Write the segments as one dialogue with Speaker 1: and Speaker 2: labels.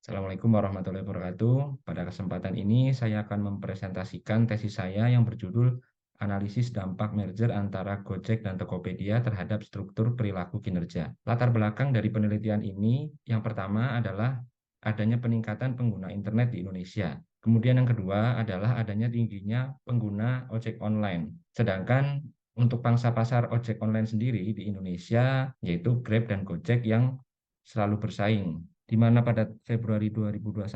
Speaker 1: Assalamualaikum warahmatullahi wabarakatuh. Pada kesempatan ini saya akan mempresentasikan tesis saya yang berjudul Analisis Dampak Merger antara Gojek dan Tokopedia terhadap struktur perilaku kinerja. Latar belakang dari penelitian ini yang pertama adalah adanya peningkatan pengguna internet di Indonesia. Kemudian yang kedua adalah adanya tingginya pengguna ojek online. Sedangkan untuk pangsa pasar ojek online sendiri di Indonesia yaitu Grab dan Gojek yang selalu bersaing, di mana pada Februari 2021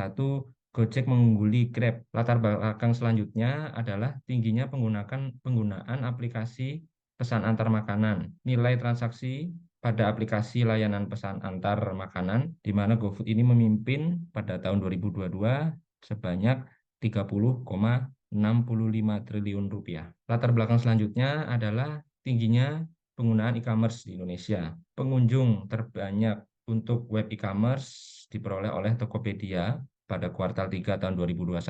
Speaker 1: Gojek mengungguli Grab. Latar belakang selanjutnya adalah tingginya penggunaan aplikasi pesan antar makanan. Nilai transaksi pada aplikasi layanan pesan antar makanan, di mana GoFood ini memimpin pada tahun 2022 sebanyak 30,65 triliun rupiah. Latar belakang selanjutnya adalah tingginya penggunaan e-commerce di Indonesia. Pengunjung terbanyak untuk web e-commerce diperoleh oleh Tokopedia pada kuartal 3 tahun 2021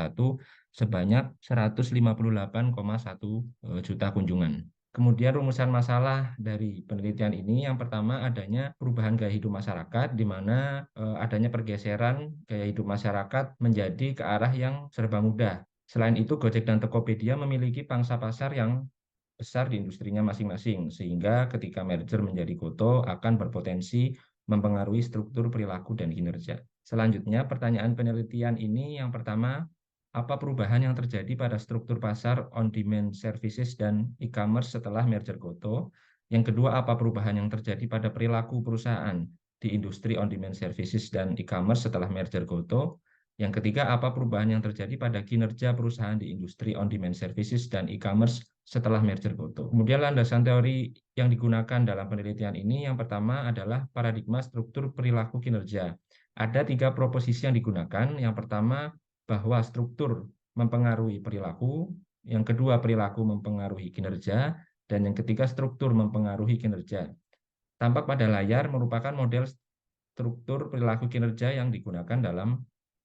Speaker 1: sebanyak 158,1 juta kunjungan. Kemudian rumusan masalah dari penelitian ini yang pertama adanya perubahan gaya hidup masyarakat, di mana adanya pergeseran gaya hidup masyarakat menjadi ke arah yang serba mudah. Selain itu, Gojek dan Tokopedia memiliki pangsa pasar yang besar di industrinya masing-masing, sehingga ketika merger menjadi Goto akan berpotensi mempengaruhi struktur perilaku dan kinerja. Selanjutnya, pertanyaan penelitian ini yang pertama, apa perubahan yang terjadi pada struktur pasar on-demand services dan e-commerce setelah merger Goto? Yang kedua, apa perubahan yang terjadi pada perilaku perusahaan di industri on-demand services dan e-commerce setelah merger Goto? Yang ketiga, apa perubahan yang terjadi pada kinerja perusahaan di industri on-demand services dan e-commerce setelah merger Goto? Kemudian landasan teori yang digunakan dalam penelitian ini yang pertama adalah paradigma struktur perilaku kinerja. Ada tiga proposisi yang digunakan. Yang pertama, bahwa struktur mempengaruhi perilaku. Yang kedua, perilaku mempengaruhi kinerja. Dan yang ketiga, struktur mempengaruhi kinerja. Tampak pada layar merupakan model struktur perilaku kinerja yang digunakan dalam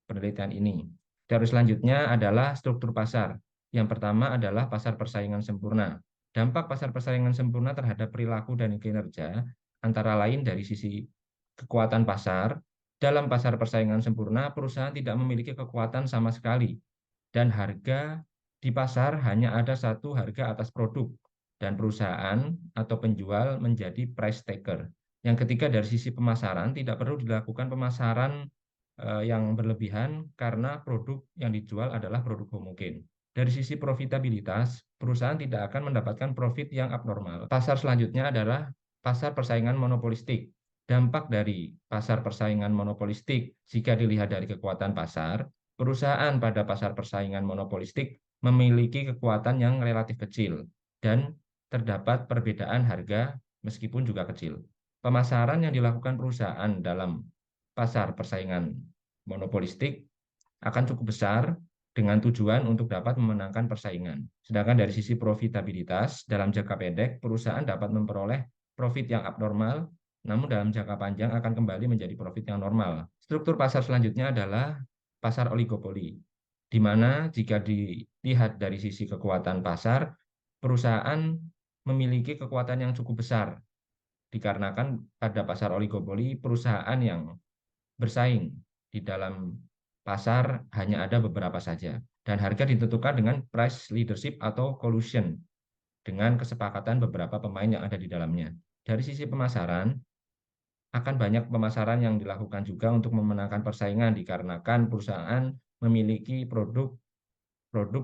Speaker 1: penelitian ini. Teori selanjutnya adalah struktur pasar. Yang pertama adalah pasar persaingan sempurna. Dampak pasar persaingan sempurna terhadap perilaku dan kinerja antara lain dari sisi kekuatan pasar. Dalam pasar persaingan sempurna, perusahaan tidak memiliki kekuatan sama sekali dan harga di pasar hanya ada satu harga atas produk dan perusahaan atau penjual menjadi price taker. Yang ketiga, dari sisi pemasaran tidak perlu dilakukan pemasaran yang berlebihan karena produk yang dijual adalah produk homogen. Dari sisi profitabilitas, perusahaan tidak akan mendapatkan profit yang abnormal. Pasar selanjutnya adalah pasar persaingan monopolistik. Dampak dari pasar persaingan monopolistik jika dilihat dari kekuatan pasar, perusahaan pada pasar persaingan monopolistik memiliki kekuatan yang relatif kecil dan terdapat perbedaan harga meskipun juga kecil. Pemasaran yang dilakukan perusahaan dalam pasar persaingan monopolistik akan cukup besar dengan tujuan untuk dapat memenangkan persaingan. Sedangkan dari sisi profitabilitas, dalam jangka pendek, perusahaan dapat memperoleh profit yang abnormal, namun dalam jangka panjang akan kembali menjadi profit yang normal. Struktur pasar selanjutnya adalah pasar oligopoli, di mana jika dilihat dari sisi kekuatan pasar, perusahaan memiliki kekuatan yang cukup besar, dikarenakan pada pasar oligopoli, perusahaan yang bersaing di dalam pasar hanya ada beberapa saja. Dan harga ditentukan dengan price leadership atau collusion dengan kesepakatan beberapa pemain yang ada di dalamnya. Dari sisi pemasaran, akan banyak pemasaran yang dilakukan juga untuk memenangkan persaingan dikarenakan perusahaan memiliki produk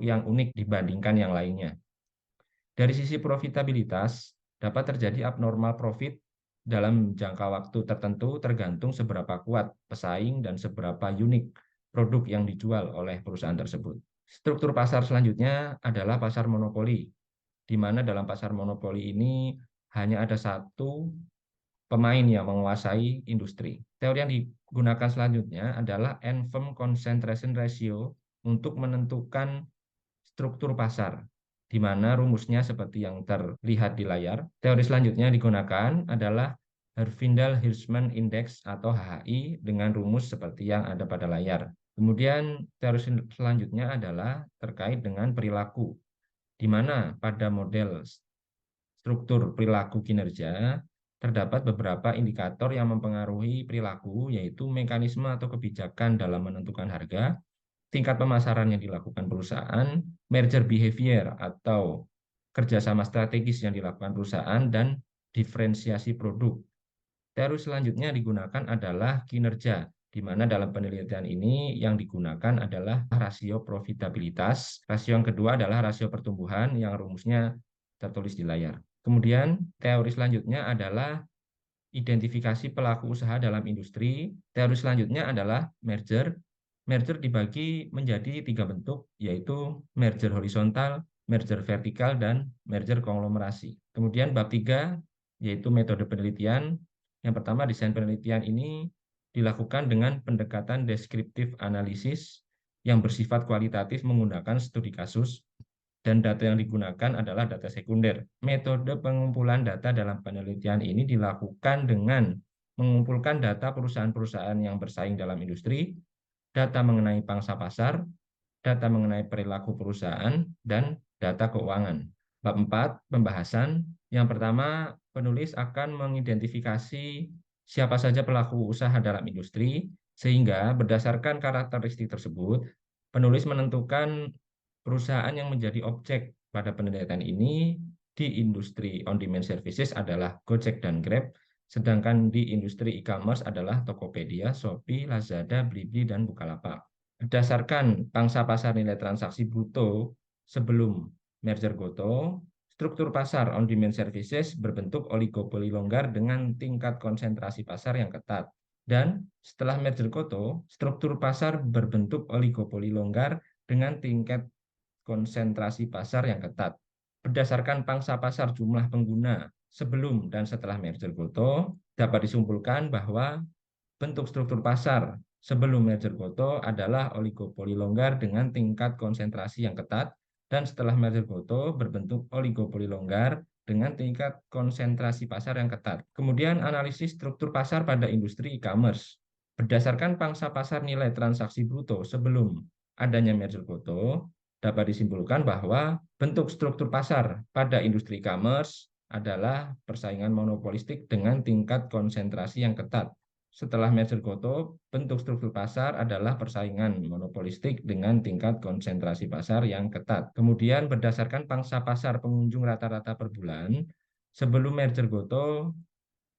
Speaker 1: yang unik dibandingkan yang lainnya. Dari sisi profitabilitas, dapat terjadi abnormal profit dalam jangka waktu tertentu tergantung seberapa kuat pesaing dan seberapa unik produk yang dijual oleh perusahaan tersebut. Struktur pasar selanjutnya adalah pasar monopoli, di mana dalam pasar monopoli ini hanya ada satu pemain yang menguasai industri. Teori yang digunakan selanjutnya adalah N-firm concentration ratio untuk menentukan struktur pasar, di mana rumusnya seperti yang terlihat di layar. Teori selanjutnya digunakan adalah Herfindahl-Hirschman Index atau HHI dengan rumus seperti yang ada pada layar. Kemudian teori selanjutnya adalah terkait dengan perilaku, di mana pada model struktur perilaku kinerja terdapat beberapa indikator yang mempengaruhi perilaku, yaitu mekanisme atau kebijakan dalam menentukan harga, tingkat pemasaran yang dilakukan perusahaan, merger behavior atau kerjasama strategis yang dilakukan perusahaan, dan diferensiasi produk. Teori selanjutnya digunakan adalah kinerja, di mana dalam penelitian ini yang digunakan adalah rasio profitabilitas. Rasio yang kedua adalah rasio pertumbuhan yang rumusnya tertulis di layar. Kemudian teori selanjutnya adalah identifikasi pelaku usaha dalam industri. Teori selanjutnya adalah merger. Merger dibagi menjadi 3 bentuk, yaitu merger horizontal, merger vertikal, dan merger konglomerasi. Kemudian bab 3, yaitu metode penelitian. Yang pertama, desain penelitian ini dilakukan dengan pendekatan deskriptif analisis yang bersifat kualitatif menggunakan studi kasus, dan data yang digunakan adalah data sekunder. Metode pengumpulan data dalam penelitian ini dilakukan dengan mengumpulkan data perusahaan-perusahaan yang bersaing dalam industri, data mengenai pangsa pasar, data mengenai perilaku perusahaan, dan data keuangan. Bab 4, pembahasan. Yang pertama, penulis akan mengidentifikasi siapa saja pelaku usaha dalam industri, sehingga berdasarkan karakteristik tersebut, penulis menentukan perusahaan yang menjadi objek pada penelitian ini di industri on-demand services adalah Gojek dan Grab, sedangkan di industri e-commerce adalah Tokopedia, Shopee, Lazada, Blibli, dan Bukalapak. Berdasarkan pangsa pasar nilai transaksi bruto sebelum merger GoTo, struktur pasar on-demand services berbentuk oligopoli longgar dengan tingkat konsentrasi pasar yang ketat. Dan setelah merger GoTo, struktur pasar berbentuk oligopoli longgar dengan tingkat konsentrasi pasar yang ketat. Berdasarkan pangsa pasar jumlah pengguna sebelum dan setelah merger GoTo, dapat disimpulkan bahwa bentuk struktur pasar sebelum merger GoTo adalah oligopoli longgar dengan tingkat konsentrasi yang ketat, dan setelah merger GoTo berbentuk oligopoli longgar dengan tingkat konsentrasi pasar yang ketat. Kemudian analisis struktur pasar pada industri e-commerce. Berdasarkan pangsa pasar nilai transaksi bruto sebelum adanya merger GoTo, dapat disimpulkan bahwa bentuk struktur pasar pada industri e-commerce adalah persaingan monopolistik dengan tingkat konsentrasi yang ketat. Setelah merger GoTo, bentuk struktur pasar adalah persaingan monopolistik dengan tingkat konsentrasi pasar yang ketat. Kemudian berdasarkan pangsa pasar pengunjung rata-rata per bulan, sebelum merger GoTo,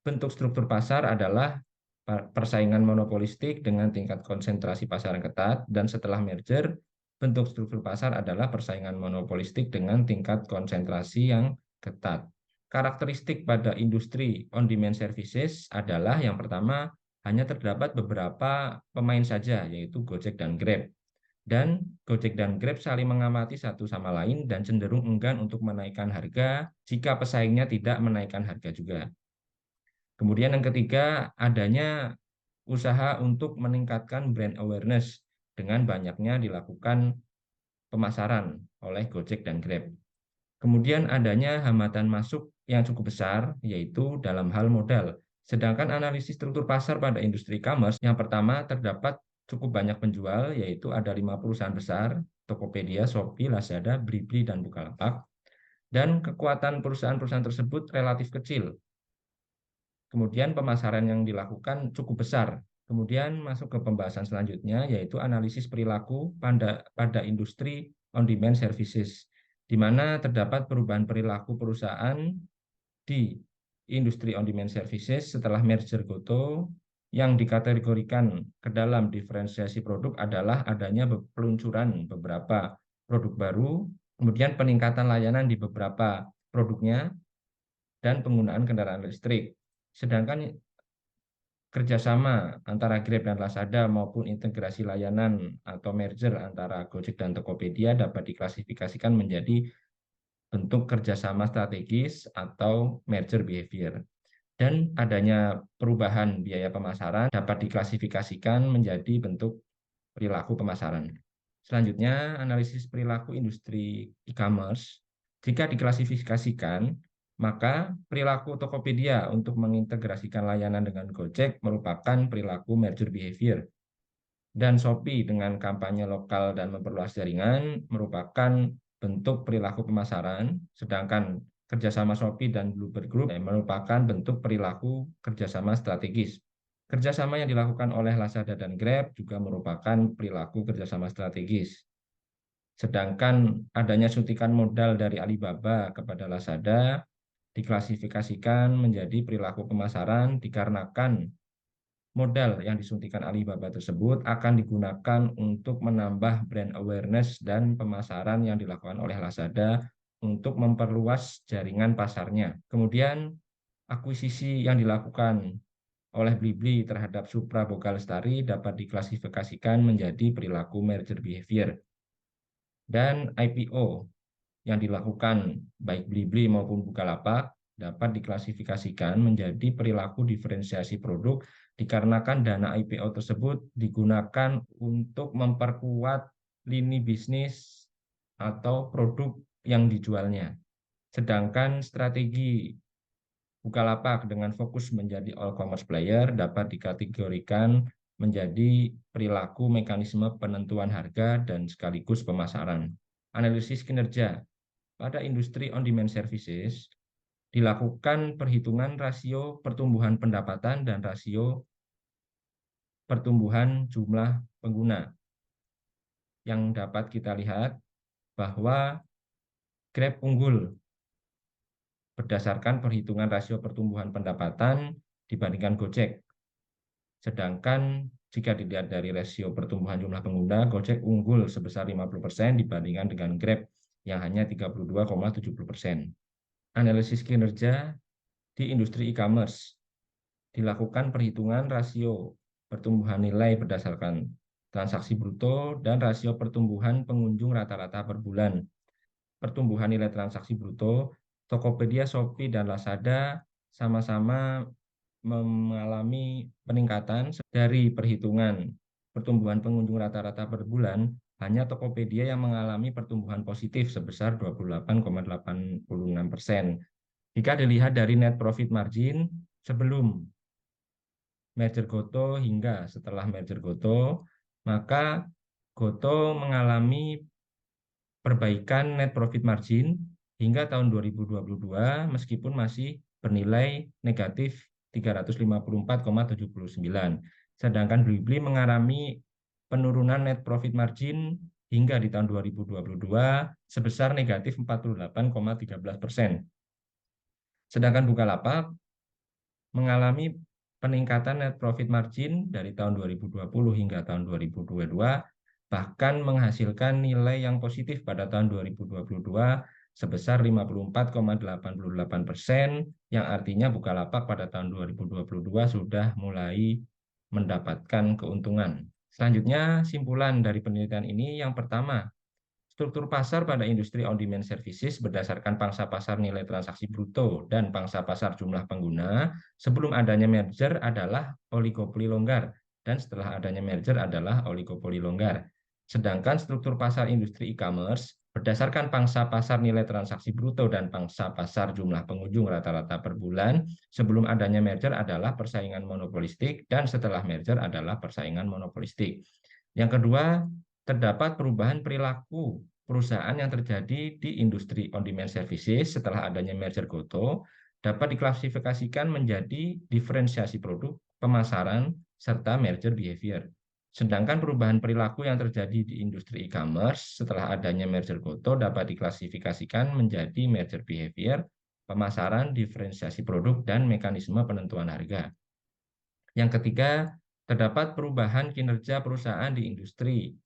Speaker 1: bentuk struktur pasar adalah persaingan monopolistik dengan tingkat konsentrasi pasar yang ketat, dan setelah merger, bentuk struktur pasar adalah persaingan monopolistik dengan tingkat konsentrasi yang ketat. Karakteristik pada industri on-demand services adalah yang pertama, hanya terdapat beberapa pemain saja, yaitu Gojek dan Grab. Dan Gojek dan Grab saling mengamati satu sama lain dan cenderung enggan untuk menaikkan harga jika pesaingnya tidak menaikkan harga juga. Kemudian yang ketiga, adanya usaha untuk meningkatkan brand awareness dengan banyaknya dilakukan pemasaran oleh Gojek dan Grab. Kemudian adanya hambatan masuk yang cukup besar, yaitu dalam hal modal. Sedangkan analisis struktur pasar pada industri e-commerce, yang pertama terdapat cukup banyak penjual, yaitu ada 5 perusahaan besar, Tokopedia, Shopee, Lazada, Blibli, dan Bukalapak. Dan kekuatan perusahaan-perusahaan tersebut relatif kecil. Kemudian pemasaran yang dilakukan cukup besar. Kemudian masuk ke pembahasan selanjutnya, yaitu analisis perilaku pada industri on-demand services, di mana terdapat perubahan perilaku perusahaan di industri on-demand services setelah merger GoTo. Yang dikategorikan ke dalam diferensiasi produk adalah adanya peluncuran beberapa produk baru, kemudian peningkatan layanan di beberapa produknya, dan penggunaan kendaraan listrik. Sedangkan kerjasama antara Grab dan Lazada maupun integrasi layanan atau merger antara Gojek dan Tokopedia dapat diklasifikasikan menjadi bentuk kerjasama strategis atau merger behavior. Dan adanya perubahan biaya pemasaran dapat diklasifikasikan menjadi bentuk perilaku pemasaran. Selanjutnya, analisis perilaku industri e-commerce. Jika diklasifikasikan, maka perilaku Tokopedia untuk mengintegrasikan layanan dengan Gojek merupakan perilaku merger behavior. Dan Shopee dengan kampanye lokal dan memperluas jaringan merupakan bentuk perilaku pemasaran, sedangkan Kerjasama Shopee dan Bluebird Group merupakan bentuk perilaku kerjasama strategis. Kerjasama yang dilakukan oleh Lazada dan Grab juga merupakan perilaku kerjasama strategis. Sedangkan adanya suntikan modal dari Alibaba kepada Lazada diklasifikasikan menjadi perilaku pemasaran dikarenakan modal yang disuntikan Alibaba tersebut akan digunakan untuk menambah brand awareness dan pemasaran yang dilakukan oleh Lazada untuk memperluas jaringan pasarnya. Kemudian akuisisi yang dilakukan oleh Blibli terhadap Supra Boga Lestari dapat diklasifikasikan menjadi perilaku merger behavior. Dan IPO yang dilakukan baik Blibli maupun Bukalapak dapat diklasifikasikan menjadi perilaku diferensiasi produk dikarenakan dana IPO tersebut digunakan untuk memperkuat lini bisnis atau produk yang dijualnya. Sedangkan strategi Bukalapak dengan fokus menjadi all commerce player dapat dikategorikan menjadi perilaku mekanisme penentuan harga dan sekaligus pemasaran. Analisis kinerja pada industri on-demand services dilakukan perhitungan rasio pertumbuhan pendapatan dan rasio pertumbuhan jumlah pengguna. Yang dapat kita lihat bahwa Grab unggul berdasarkan perhitungan rasio pertumbuhan pendapatan dibandingkan Gojek. Sedangkan jika dilihat dari rasio pertumbuhan jumlah pengguna, Gojek unggul sebesar 50% dibandingkan dengan Grab yang hanya 32,70%. Analisis kinerja di industri e-commerce dilakukan perhitungan rasio pertumbuhan nilai berdasarkan transaksi bruto dan rasio pertumbuhan pengunjung rata-rata per bulan. Pertumbuhan nilai transaksi bruto, Tokopedia, Shopee, dan Lazada sama-sama mengalami peningkatan dari perhitungan pertumbuhan pengunjung rata-rata per bulan, hanya Tokopedia yang mengalami pertumbuhan positif sebesar 28,86%. Jika dilihat dari net profit margin sebelum merger Goto hingga setelah merger Goto, maka Goto mengalami perbaikan net profit margin hingga tahun 2022 meskipun masih bernilai negatif 354,79. Sedangkan Blibli mengalami penurunan net profit margin hingga di tahun 2022 sebesar negatif 48,13%. Sedangkan Bukalapak mengalami peningkatan net profit margin dari tahun 2020 hingga tahun 2022, bahkan menghasilkan nilai yang positif pada tahun 2022 sebesar 54,88%, yang artinya Bukalapak pada tahun 2022 sudah mulai mendapatkan keuntungan. Selanjutnya, simpulan dari penelitian ini yang pertama, struktur pasar pada industri on-demand services berdasarkan pangsa pasar nilai transaksi bruto dan pangsa pasar jumlah pengguna sebelum adanya merger adalah oligopoli longgar dan setelah adanya merger adalah oligopoli longgar. Sedangkan struktur pasar industri e-commerce berdasarkan pangsa pasar nilai transaksi bruto dan pangsa pasar jumlah pengunjung rata-rata per bulan sebelum adanya merger adalah persaingan monopolistik dan setelah merger adalah persaingan monopolistik. Yang kedua, terdapat perubahan perilaku perusahaan yang terjadi di industri on-demand services setelah adanya merger Goto dapat diklasifikasikan menjadi diferensiasi produk, pemasaran, serta merger behavior. Sedangkan perubahan perilaku yang terjadi di industri e-commerce setelah adanya merger Goto dapat diklasifikasikan menjadi merger behavior, pemasaran, diferensiasi produk, dan mekanisme penentuan harga. Yang ketiga, terdapat perubahan kinerja perusahaan di industri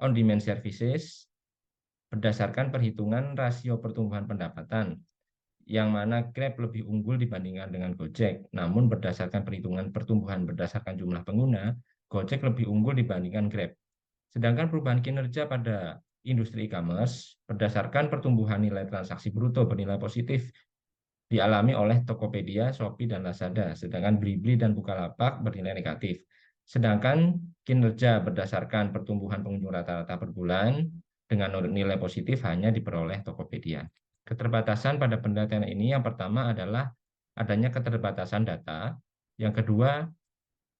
Speaker 1: on-demand services berdasarkan perhitungan rasio pertumbuhan pendapatan, yang mana Grab lebih unggul dibandingkan dengan Gojek. Namun berdasarkan perhitungan pertumbuhan berdasarkan jumlah pengguna, Gojek lebih unggul dibandingkan Grab. Sedangkan perubahan kinerja pada industri e-commerce berdasarkan pertumbuhan nilai transaksi bruto bernilai positif dialami oleh Tokopedia, Shopee, dan Lazada, sedangkan Blibli dan Bukalapak bernilai negatif. Sedangkan kinerja berdasarkan pertumbuhan pengunjung rata-rata per bulan dengan nilai positif hanya diperoleh Tokopedia. Keterbatasan pada penelitian ini yang pertama adalah adanya keterbatasan data, yang kedua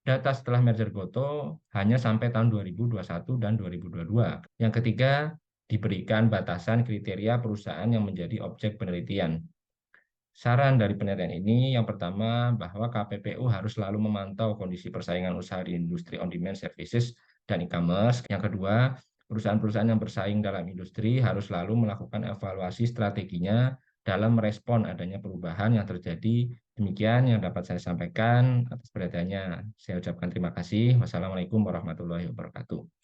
Speaker 1: data setelah merger Goto hanya sampai tahun 2021 dan 2022. Yang ketiga, diberikan batasan kriteria perusahaan yang menjadi objek penelitian. Saran dari penelitian ini yang pertama bahwa KPPU harus selalu memantau kondisi persaingan usaha di industri on-demand services dan e-commerce. Yang kedua, perusahaan-perusahaan yang bersaing dalam industri harus selalu melakukan evaluasi strateginya dalam merespon adanya perubahan yang terjadi. Demikian yang dapat saya sampaikan atas perhatiannya. Saya ucapkan terima kasih. Wassalamualaikum warahmatullahi wabarakatuh.